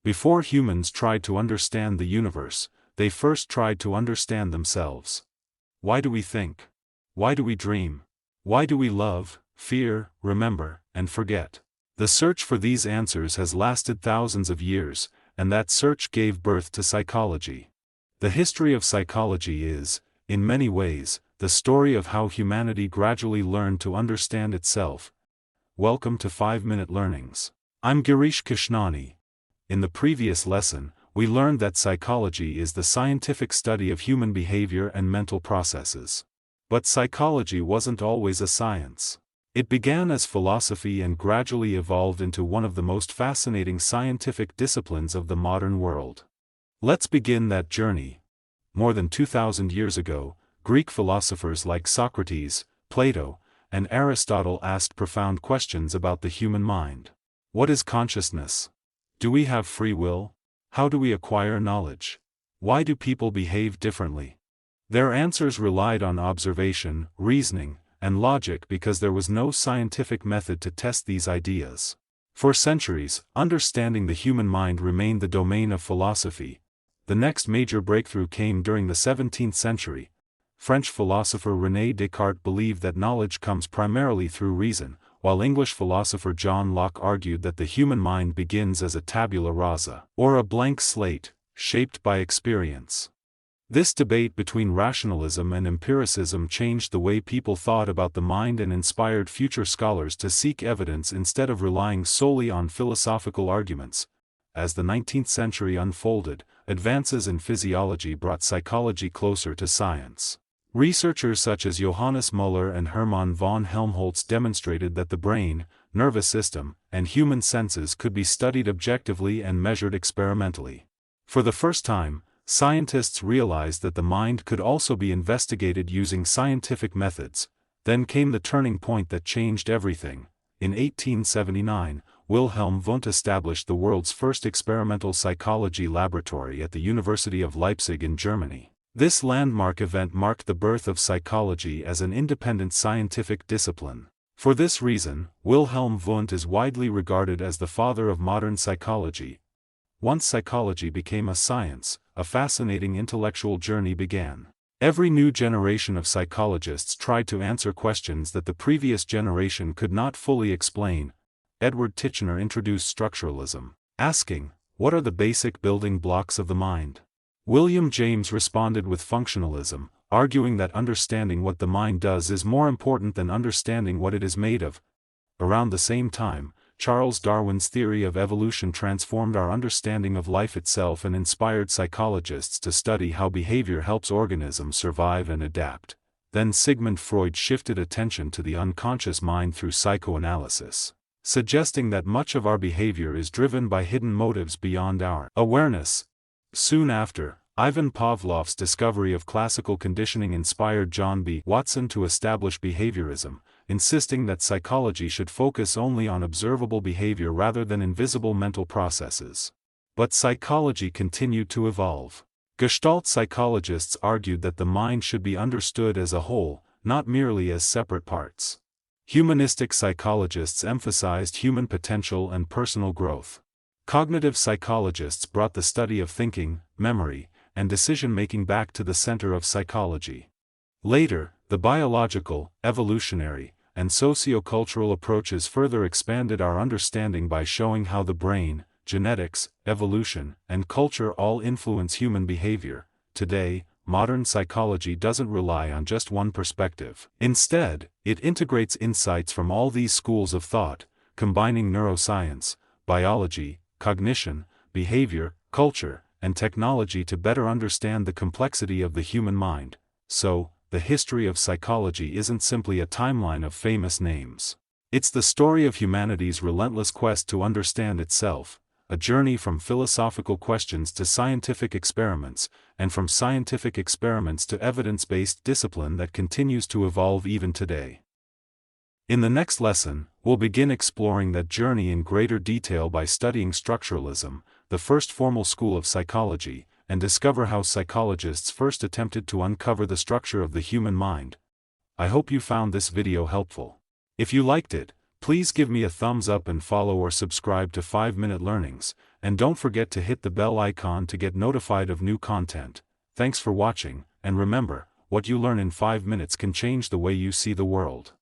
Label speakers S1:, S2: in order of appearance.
S1: Before humans tried to understand the universe, they first tried to understand themselves. Why do we think? Why do we dream? Why do we love, fear, remember, and forget? The search for these answers has lasted thousands of years, and that search gave birth to psychology. The history of psychology is, in many ways, the story of how humanity gradually learned to understand itself. Welcome to 5-Minute Learnings. I'm Girish Krishnani. In the previous lesson, we learned that psychology is the scientific study of human behavior and mental processes. But psychology wasn't always a science. It began as philosophy and gradually evolved into one of the most fascinating scientific disciplines of the modern world. Let's begin that journey. More than 2,000 years ago, Greek philosophers like Socrates, Plato, and Aristotle asked profound questions about the human mind. What is consciousness? Do we have free will? How do we acquire knowledge? Why do people behave differently? Their answers relied on observation, reasoning, and logic because there was no scientific method to test these ideas. For centuries, understanding the human mind remained the domain of philosophy. The next major breakthrough came during the 17th century. French philosopher René Descartes believed that knowledge comes primarily through reason, while English philosopher John Locke argued that the human mind begins as a tabula rasa, or a blank slate, shaped by experience. This debate between rationalism and empiricism changed the way people thought about the mind and inspired future scholars to seek evidence instead of relying solely on philosophical arguments. As the 19th century unfolded, advances in physiology brought psychology closer to science. Researchers such as Johannes Müller and Hermann von Helmholtz demonstrated that the brain, nervous system, and human senses could be studied objectively and measured experimentally. For the first time, scientists realized that the mind could also be investigated using scientific methods. Then came the turning point that changed everything. In 1879, Wilhelm Wundt established the world's first experimental psychology laboratory at the University of Leipzig in Germany. This landmark event marked the birth of psychology as an independent scientific discipline. For this reason, Wilhelm Wundt is widely regarded as the father of modern psychology. Once psychology became a science, a fascinating intellectual journey began. Every new generation of psychologists tried to answer questions that the previous generation could not fully explain. Edward Titchener introduced structuralism, asking, "What are the basic building blocks of the mind?" William James responded with functionalism, arguing that understanding what the mind does is more important than understanding what it is made of. Around the same time, Charles Darwin's theory of evolution transformed our understanding of life itself and inspired psychologists to study how behavior helps organisms survive and adapt. Then Sigmund Freud shifted attention to the unconscious mind through psychoanalysis, suggesting that much of our behavior is driven by hidden motives beyond our awareness. Soon after, Ivan Pavlov's discovery of classical conditioning inspired John B. Watson to establish behaviorism, insisting that psychology should focus only on observable behavior rather than invisible mental processes. But psychology continued to evolve. Gestalt psychologists argued that the mind should be understood as a whole, not merely as separate parts. Humanistic psychologists emphasized human potential and personal growth. Cognitive psychologists brought the study of thinking, memory, and decision-making back to the center of psychology. Later, the biological, evolutionary, and socio-cultural approaches further expanded our understanding by showing how the brain, genetics, evolution, and culture all influence human behavior. Today, modern psychology doesn't rely on just one perspective. Instead, it integrates insights from all these schools of thought, combining neuroscience, biology, cognition, behavior, culture, and technology to better understand the complexity of the human mind. So, the history of psychology isn't simply a timeline of famous names. It's the story of humanity's relentless quest to understand itself, a journey from philosophical questions to scientific experiments, and from scientific experiments to evidence-based discipline that continues to evolve even today. In the next lesson, we'll begin exploring that journey in greater detail by studying structuralism, the first formal school of psychology, and discover how psychologists first attempted to uncover the structure of the human mind. I hope you found this video helpful. If you liked it, please give me a thumbs up and follow or subscribe to 5-Minute Learnings, and don't forget to hit the bell icon to get notified of new content. Thanks for watching, and remember, what you learn in 5 minutes can change the way you see the world.